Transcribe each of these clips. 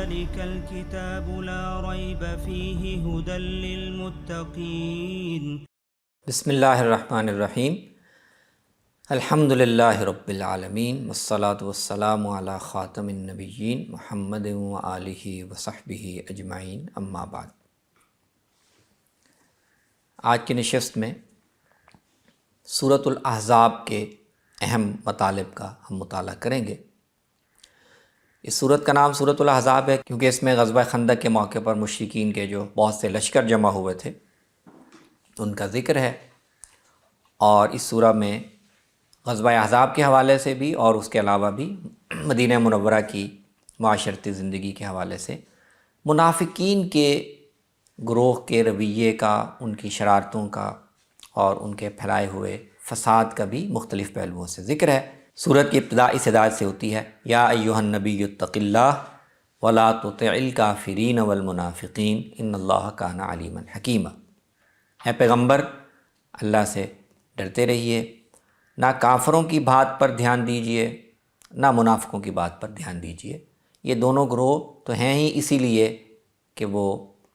ذلك الكتاب لا ريب فيه هدى للمتقين۔ بسم اللہ الرحمن الرحیم۔ الحمد للہ رب العالمین والصلاة والسلام علی خاتم النبیین محمد وآلہ وصحبہ اجمعین، اما بعد۔ آج کی نشست میں سورۃ الاحزاب کے اہم مطالب کا ہم مطالعہ کریں گے۔ اس سورت کا نام سورۃ الاحزاب ہے کیونکہ اس میں غزوہ خندق کے موقع پر مشرکین کے جو بہت سے لشکر جمع ہوئے تھے ان کا ذکر ہے، اور اس سورہ میں غزوہ احزاب کے حوالے سے بھی اور اس کے علاوہ بھی مدینہ منورہ کی معاشرتی زندگی کے حوالے سے منافقین کے گروہ کے رویے کا، ان کی شرارتوں کا اور ان کے پھیلائے ہوئے فساد کا بھی مختلف پہلوؤں سے ذکر ہے۔ سورت کی ابتدا اس ہدایت سے ہوتی ہے، یا ایھا النبی اتق اللہ ولا تطع الکافرین والمنافقین ان اللہ کان علیما حکیما۔ اے پیغمبر، اللہ سے ڈرتے رہیے، نہ کافروں کی بات پر دھیان دیجیے نہ منافقوں کی بات پر دھیان دیجیے۔ یہ دونوں گروہ تو ہیں ہی اسی لیے کہ وہ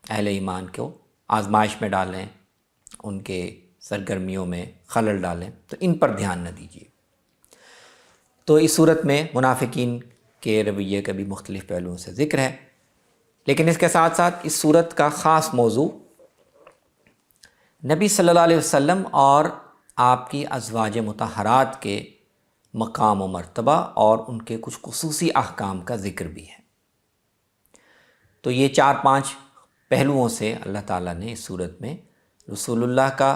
اہل ایمان کو آزمائش میں ڈالیں، ان کے سرگرمیوں میں خلل ڈالیں، تو ان پر دھیان نہ دیجیے۔ تو اس صورت میں منافقین کے رویے کا بھی مختلف پہلوؤں سے ذکر ہے، لیکن اس کے ساتھ ساتھ اس صورت کا خاص موضوع نبی صلی اللہ علیہ وسلم اور آپ کی ازواج مطہرات کے مقام و مرتبہ اور ان کے کچھ خصوصی احکام کا ذکر بھی ہے۔ تو یہ 4-5 پہلوؤں سے اللہ تعالیٰ نے اس صورت میں رسول اللہ کا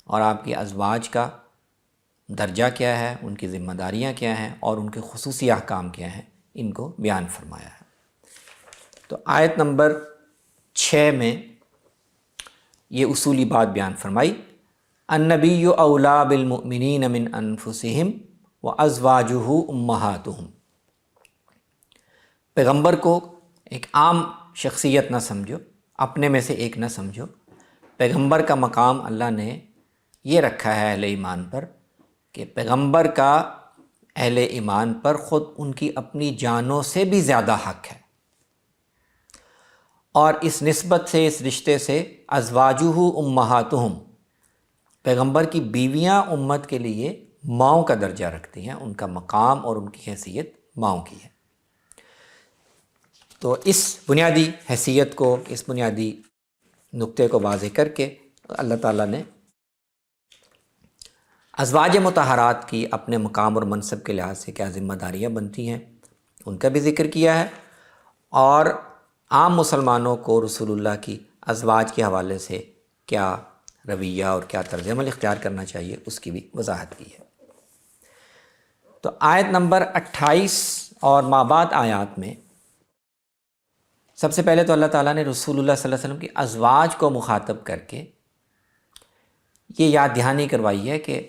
اور آپ کی ازواج کا درجہ کیا ہے، ان کی ذمہ داریاں کیا ہیں اور ان کے خصوصی احکام کیا ہیں، ان کو بیان فرمایا ہے۔ تو آیت نمبر 6 میں یہ اصولی بات بیان فرمائی، النبی اولیٰ بالمؤمنین من انفسہم وازواجہ امہاتہم۔ پیغمبر کو ایک عام شخصیت نہ سمجھو، اپنے میں سے ایک نہ سمجھو۔ پیغمبر کا مقام اللہ نے یہ رکھا ہے اہل ایمان پر کہ پیغمبر کا اہل ایمان پر خود ان کی اپنی جانوں سے بھی زیادہ حق ہے، اور اس نسبت سے، اس رشتے سے ازواجہ امہاتہم، پیغمبر کی بیویاں امت کے لیے ماؤں کا درجہ رکھتی ہیں، ان کا مقام اور ان کی حیثیت ماؤں کی ہے۔ تو اس بنیادی حیثیت کو، اس بنیادی نقطے کو واضح کر کے اللہ تعالیٰ نے ازواج مطہرات کی اپنے مقام اور منصب کے لحاظ سے کیا ذمہ داریاں بنتی ہیں ان کا بھی ذکر کیا ہے، اور عام مسلمانوں کو رسول اللہ کی ازواج کے حوالے سے کیا رویہ اور کیا طرز عمل اختیار کرنا چاہیے اس کی بھی وضاحت کی ہے۔ تو آیت نمبر 28 اور مابعد آیات میں سب سے پہلے تو اللہ تعالیٰ نے رسول اللہ صلی اللہ علیہ وسلم کی ازواج کو مخاطب کر کے یہ یاد دہانی کروائی ہے کہ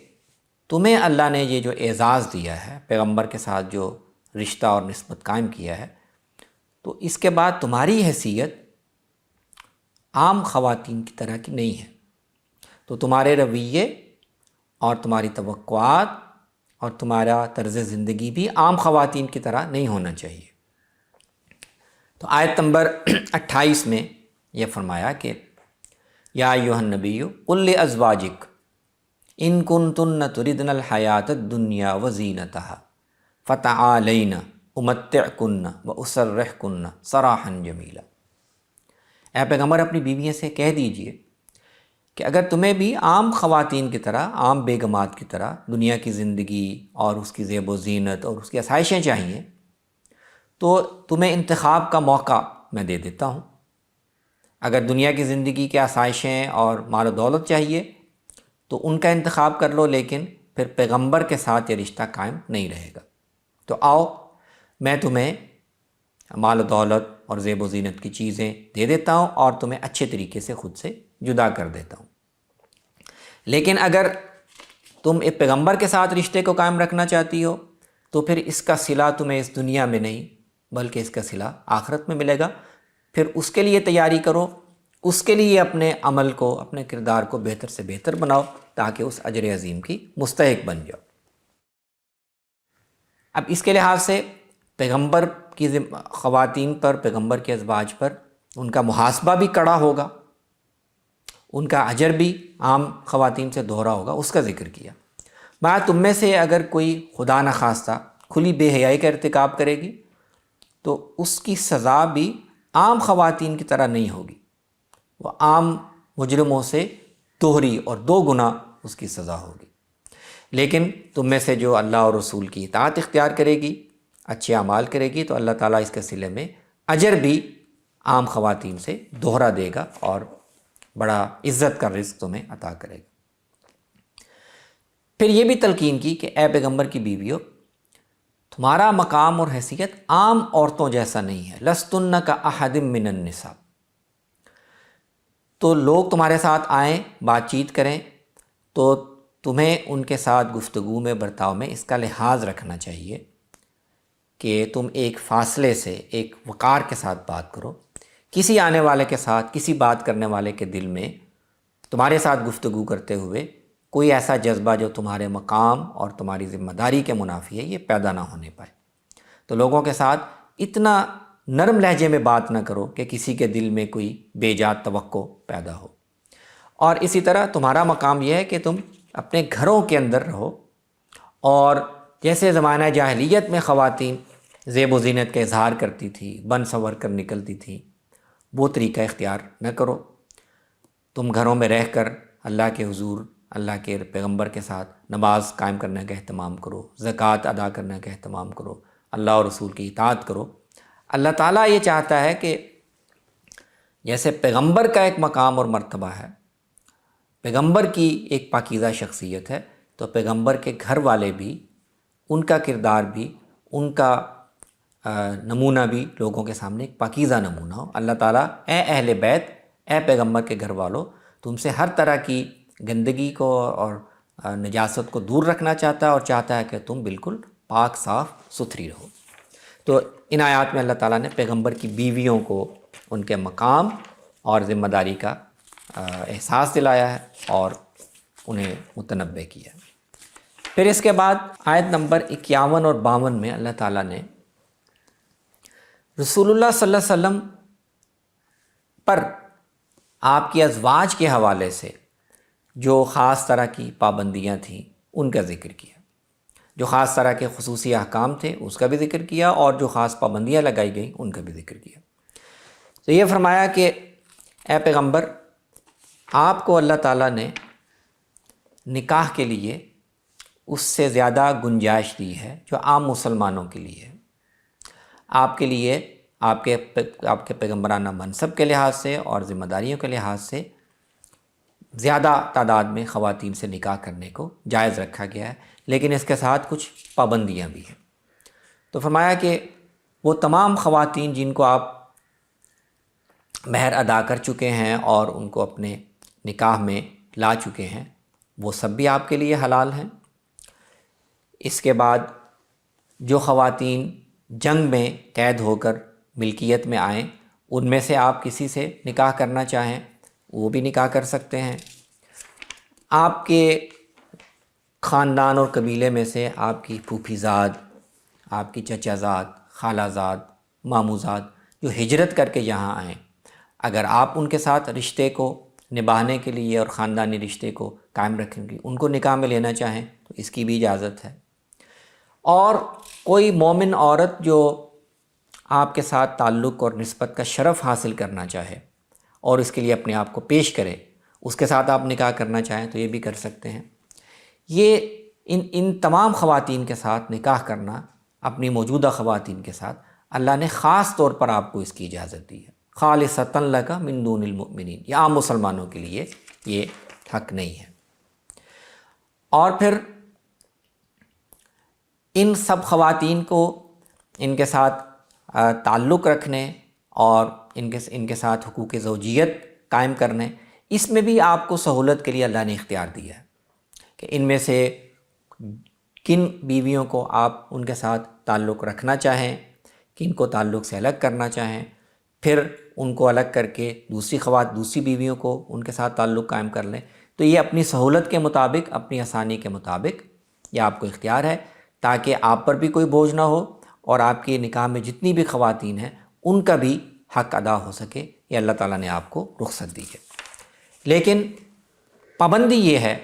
تمہیں اللہ نے یہ جو اعزاز دیا ہے، پیغمبر کے ساتھ جو رشتہ اور نسبت قائم کیا ہے، تو اس کے بعد تمہاری حیثیت عام خواتین کی طرح کی نہیں ہے۔ تو تمہارے رویے اور تمہاری توقعات اور تمہارا طرز زندگی بھی عام خواتین کی طرح نہیں ہونا چاہیے۔ تو آیت نمبر 28 میں یہ فرمایا کہ یا ایھا النبی قل لازواجک ان کنتن تردن الحیاۃ الدنیا وزینتہا فتعالین امتعکن واسرحکن سراحا جمیلا۔ اے پیغمبر، اپنی بیویوں سے کہہ دیجئے کہ اگر تمہیں بھی عام خواتین کی طرح، عام بیگمات کی طرح دنیا کی زندگی اور اس کی زیب و زینت اور اس کی آسائشیں چاہیے تو تمہیں انتخاب کا موقع میں دے دیتا ہوں۔ اگر دنیا کی زندگی کی آسائشیں اور مال و دولت چاہیے تو ان کا انتخاب کر لو، لیکن پھر پیغمبر کے ساتھ یہ رشتہ قائم نہیں رہے گا۔ تو آؤ، میں تمہیں مال و دولت اور زیب و زینت کی چیزیں دے دیتا ہوں اور تمہیں اچھے طریقے سے خود سے جدا کر دیتا ہوں۔ لیکن اگر تم ایک پیغمبر کے ساتھ رشتے کو قائم رکھنا چاہتی ہو تو پھر اس کا صلہ تمہیں اس دنیا میں نہیں بلکہ اس کا صلہ آخرت میں ملے گا۔ پھر اس کے لیے تیاری کرو، اس کے لیے اپنے عمل کو، اپنے کردار کو بہتر سے بہتر بناؤ تاکہ اس اجر عظیم کی مستحق بن جاؤ۔ اب اس کے لحاظ سے پیغمبر کی خواتین پر، پیغمبر کے ازواج پر ان کا محاسبہ بھی کڑا ہوگا، ان کا اجر بھی عام خواتین سے دوہرا ہوگا، اس کا ذکر کیا۔ تم میں سے اگر کوئی خدا نخواستہ کھلی بے حیائی کا ارتکاب کرے گی تو اس کی سزا بھی عام خواتین کی طرح نہیں ہوگی، وہ عام مجرموں سے دوہری اور 2 گنا اس کی سزا ہوگی۔ لیکن تم میں سے جو اللہ اور رسول کی اطاعت اختیار کرے گی، اچھے اعمال کرے گی، تو اللہ تعالیٰ اس کے صلے میں اجر بھی عام خواتین سے دوہرا دے گا اور بڑا عزت کا رزق تمہیں عطا کرے گا۔ پھر یہ بھی تلقین کی کہ اے پیغمبر کی بیویوں، تمہارا مقام اور حیثیت عام عورتوں جیسا نہیں ہے، لستن کا احد من النساء۔ تو لوگ تمہارے ساتھ آئیں، بات چیت کریں تو تمہیں ان کے ساتھ گفتگو میں، برتاؤ میں اس کا لحاظ رکھنا چاہیے کہ تم ایک فاصلے سے، ایک وقار کے ساتھ بات کرو۔ کسی آنے والے کے ساتھ، کسی بات کرنے والے کے دل میں تمہارے ساتھ گفتگو کرتے ہوئے کوئی ایسا جذبہ جو تمہارے مقام اور تمہاری ذمہ داری کے منافی ہے، یہ پیدا نہ ہونے پائے۔ تو لوگوں کے ساتھ اتنا نرم لہجے میں بات نہ کرو کہ کسی کے دل میں کوئی بے جات توقع پیدا ہو۔ اور اسی طرح تمہارا مقام یہ ہے کہ تم اپنے گھروں کے اندر رہو، اور جیسے زمانہ جاہلیت میں خواتین زیب و زینت کا اظہار کرتی تھی، بن سنور کر نکلتی تھیں، وہ طریقہ اختیار نہ کرو۔ تم گھروں میں رہ کر اللہ کے حضور، اللہ کے پیغمبر کے ساتھ نماز قائم کرنے کا اہتمام کرو، زکوٰۃ ادا کرنے کا اہتمام کرو، اللہ اور رسول کی اطاعت کرو۔ اللہ تعالیٰ یہ چاہتا ہے کہ جیسے پیغمبر کا ایک مقام اور مرتبہ ہے، پیغمبر کی ایک پاکیزہ شخصیت ہے، تو پیغمبر کے گھر والے بھی، ان کا کردار بھی، ان کا نمونہ بھی لوگوں کے سامنے ایک پاکیزہ نمونہ ہو۔ اللہ تعالیٰ اے اہل بیت، اے پیغمبر کے گھر والوں، تم سے ہر طرح کی گندگی کو اور نجاست کو دور رکھنا چاہتا ہے، اور چاہتا ہے کہ تم بالکل پاک صاف ستھری رہو۔ تو ان آیات میں اللہ تعالیٰ نے پیغمبر کی بیویوں کو ان کے مقام اور ذمہ داری کا احساس دلایا ہے اور انہیں متنبہ کیا ہے۔ پھر اس کے بعد آیت نمبر 51 اور 52 میں اللہ تعالیٰ نے رسول اللہ صلی اللہ علیہ وسلم پر آپ کی ازواج کے حوالے سے جو خاص طرح کی پابندیاں تھیں ان کا ذکر کیا، جو خاص طرح کے خصوصی احکام تھے اس کا بھی ذکر کیا، اور جو خاص پابندیاں لگائی گئیں ان کا بھی ذکر کیا۔ تو یہ فرمایا کہ اے پیغمبر، آپ کو اللہ تعالیٰ نے نکاح کے لیے اس سے زیادہ گنجائش دی ہے جو عام مسلمانوں کے لیے ہے۔ آپ کے لیے آپ کے پیغمبرانہ منصب کے لحاظ سے اور ذمہ داریوں کے لحاظ سے زیادہ تعداد میں خواتین سے نکاح کرنے کو جائز رکھا گیا ہے، لیکن اس کے ساتھ کچھ پابندیاں بھی ہیں۔ تو فرمایا کہ وہ تمام خواتین جن کو آپ مہر ادا کر چکے ہیں اور ان کو اپنے نکاح میں لا چکے ہیں، وہ سب بھی آپ کے لیے حلال ہیں۔ اس کے بعد جو خواتین جنگ میں قید ہو کر ملکیت میں آئیں، ان میں سے آپ کسی سے نکاح کرنا چاہیں وہ بھی نکاح کر سکتے ہیں۔ آپ کے خاندان اور قبیلے میں سے آپ کی پھوپھی زاد، آپ کی چچا زاد، خالہ زاد، ماموں زاد جو ہجرت کر کے یہاں آئیں، اگر آپ ان کے ساتھ رشتے کو نبھانے کے لیے اور خاندانی رشتے کو قائم رکھنے کے لیے ان کو نکاح میں لینا چاہیں تو اس کی بھی اجازت ہے۔ اور کوئی مومن عورت جو آپ کے ساتھ تعلق اور نسبت کا شرف حاصل کرنا چاہے اور اس کے لیے اپنے آپ کو پیش کرے، اس کے ساتھ آپ نکاح کرنا چاہیں تو یہ بھی کر سکتے ہیں۔ یہ ان تمام خواتین کے ساتھ نکاح کرنا، اپنی موجودہ خواتین کے ساتھ، اللہ نے خاص طور پر آپ کو اس کی اجازت دی ہے۔ خالصۃ لک من دون المؤمنین، یہ عام مسلمانوں کے لیے یہ حق نہیں ہے۔ اور پھر ان سب خواتین کو ان کے ساتھ تعلق رکھنے اور ان کے ساتھ حقوق زوجیت قائم کرنے، اس میں بھی آپ کو سہولت کے لیے اللہ نے اختیار دیا ہے کہ ان میں سے کن بیویوں کو آپ ان کے ساتھ تعلق رکھنا چاہیں، کن کو تعلق سے الگ کرنا چاہیں، پھر ان کو الگ کر کے دوسری بیویوں کو ان کے ساتھ تعلق قائم کر لیں۔ تو یہ اپنی سہولت کے مطابق، اپنی آسانی کے مطابق یہ آپ کو اختیار ہے، تاکہ آپ پر بھی کوئی بوجھ نہ ہو اور آپ کے نکاح میں جتنی بھی خواتین ہیں ان کا بھی حق ادا ہو سکے، یہ اللہ تعالیٰ نے آپ کو رخصت دی ہے۔ لیکن پابندی یہ ہے،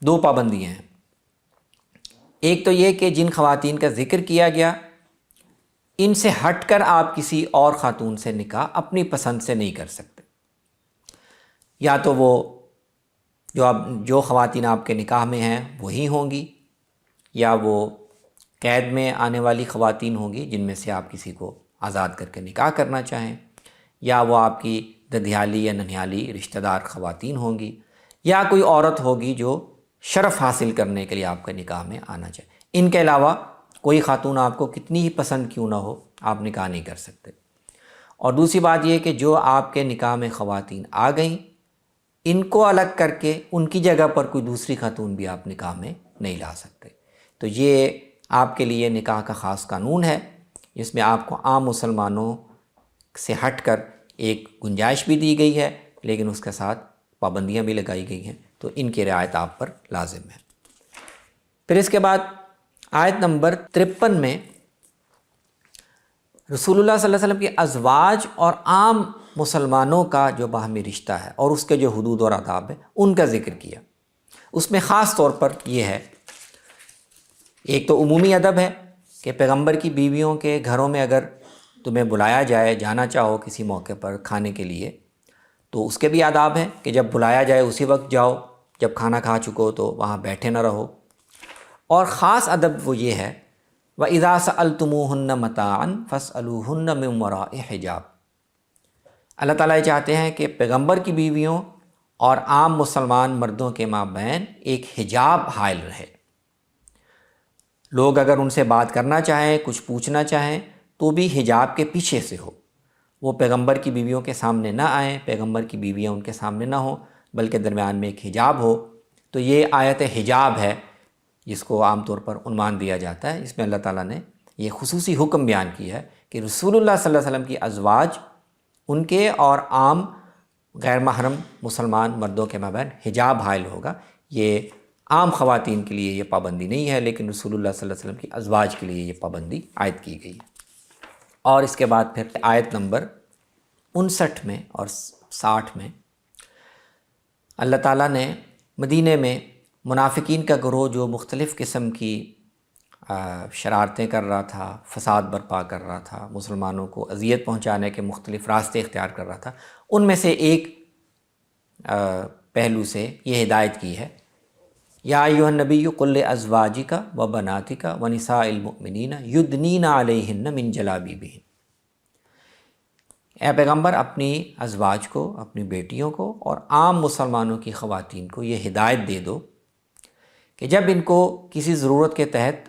دو پابندیاں ہیں۔ ایک تو یہ کہ جن خواتین کا ذکر کیا گیا ان سے ہٹ کر آپ کسی اور خاتون سے نکاح اپنی پسند سے نہیں کر سکتے، یا تو وہ جو خواتین آپ کے نکاح میں ہیں وہی ہوں گی، یا وہ قید میں آنے والی خواتین ہوں گی جن میں سے آپ کسی کو آزاد کر کے نکاح کرنا چاہیں، یا وہ آپ کی ددھیالی یا ننھیالی رشتہ دار خواتین ہوں گی، یا کوئی عورت ہوگی جو شرف حاصل کرنے کے لیے آپ کے نکاح میں آنا چاہے۔ ان کے علاوہ کوئی خاتون آپ کو کتنی ہی پسند کیوں نہ ہو آپ نکاح نہیں کر سکتے۔ اور دوسری بات یہ کہ جو آپ کے نکاح میں خواتین آ گئیں ان کو الگ کر کے ان کی جگہ پر کوئی دوسری خاتون بھی آپ نکاح میں نہیں لا سکتے۔ تو یہ آپ کے لیے نکاح کا خاص قانون ہے جس میں آپ کو عام مسلمانوں سے ہٹ کر ایک گنجائش بھی دی گئی ہے، لیکن اس کے ساتھ پابندیاں بھی لگائی گئی ہیں، تو ان کی رعایت آپ پر لازم ہے۔ پھر اس کے بعد آیت نمبر 53 میں رسول اللہ صلی اللہ علیہ وسلم کی ازواج اور عام مسلمانوں کا جو باہمی رشتہ ہے اور اس کے جو حدود اور آداب ہیں ان کا ذکر کیا۔ اس میں خاص طور پر یہ ہے، ایک تو عمومی ادب ہے کہ پیغمبر کی بیویوں کے گھروں میں اگر تمہیں بلایا جائے، جانا چاہو کسی موقع پر کھانے کے لیے، تو اس کے بھی آداب ہیں کہ جب بلایا جائے اسی وقت جاؤ، جب کھانا کھا چکو تو وہاں بیٹھے نہ رہو۔ اور خاص ادب وہ یہ ہے وَإِذَا سَأَلْتُمُوهُنَّ مَتَاعًا فَاسْأَلُوهُنَّ مِن وَرَاءِ حِجَاب۔ اللہ تعالیٰ یہ چاہتے ہیں کہ پیغمبر کی بیویوں اور عام مسلمان مردوں کے مابین ایک حجاب حائل رہے۔ لوگ اگر ان سے بات کرنا چاہیں، کچھ پوچھنا چاہیں تو بھی حجاب کے پیچھے سے ہو، وہ پیغمبر کی بیویوں کے سامنے نہ آئیں، پیغمبر کی بیویاں ان کے سامنے نہ ہوں، بلکہ درمیان میں ایک حجاب ہو۔ تو یہ آیت حجاب ہے جس کو عام طور پر عنوان دیا جاتا ہے۔ اس میں اللہ تعالیٰ نے یہ خصوصی حکم بیان کیا ہے کہ رسول اللہ صلی اللہ علیہ وسلم کی ازواج ان کے اور عام غیر محرم مسلمان مردوں کے مابین حجاب حائل ہوگا۔ یہ عام خواتین کے لیے یہ پابندی نہیں ہے، لیکن رسول اللہ صلی اللہ علیہ وسلم کی ازواج کے لیے یہ پابندی عائد کی گئی ہے۔ اور اس کے بعد پھر آیت نمبر 59 میں اور 60 میں اللہ تعالیٰ نے مدینے میں منافقین کا گروہ جو مختلف قسم کی شرارتیں کر رہا تھا، فساد برپا کر رہا تھا، مسلمانوں کو اذیت پہنچانے کے مختلف راستے اختیار کر رہا تھا، ان میں سے ایک پہلو سے یہ ہدایت کی ہے، یا ایھا النبی قل لازواجک و بناتک و نساء المؤمنین یدنین علیہن من جلابیبہن۔ اے پیغمبر اپنی ازواج کو، اپنی بیٹیوں کو اور عام مسلمانوں کی خواتین کو یہ ہدایت دے دو کہ جب ان کو کسی ضرورت کے تحت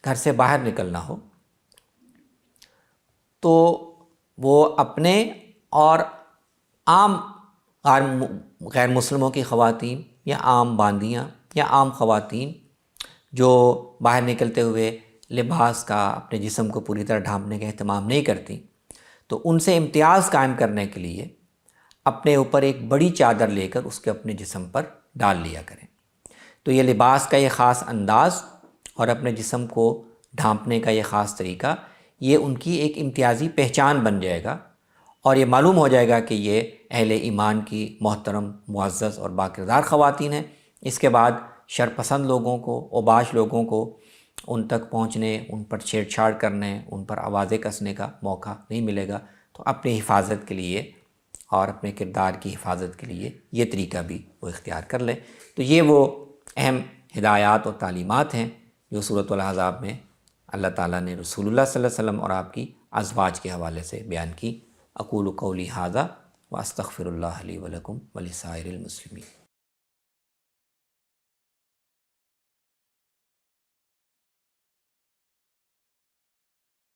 گھر سے باہر نکلنا ہو تو وہ اپنے اور عام غیر مسلموں کی خواتین یا عام باندیاں یا عام خواتین جو باہر نکلتے ہوئے لباس کا اپنے جسم کو پوری طرح ڈھانپنے کا اہتمام نہیں کرتی، تو ان سے امتیاز قائم کرنے کے لیے اپنے اوپر ایک بڑی چادر لے کر اس کے اپنے جسم پر ڈال لیا کریں۔ تو یہ لباس کا یہ خاص انداز اور اپنے جسم کو ڈھانپنے کا یہ خاص طریقہ، یہ ان کی ایک امتیازی پہچان بن جائے گا، اور یہ معلوم ہو جائے گا کہ یہ اہل ایمان کی محترم، معزز اور باکردار خواتین ہیں۔ اس کے بعد شرپسند لوگوں کو، اوباش لوگوں کو ان تک پہنچنے، ان پر چھیڑ چھاڑ کرنے، ان پر آوازیں کسنے کا موقع نہیں ملے گا۔ تو اپنی حفاظت کے لیے اور اپنے کردار کی حفاظت کے لیے یہ طریقہ بھی وہ اختیار کر لیں۔ تو یہ وہ اہم ہدایات اور تعلیمات ہیں جو سورۃ الاحزاب میں اللہ تعالیٰ نے رسول اللہ صلی اللہ علیہ وسلم اور آپ کی ازواج کے حوالے سے بیان کی۔ اقول قولی ھذا واستغفر اللہ لی ولکم ولسائر المسلمین۔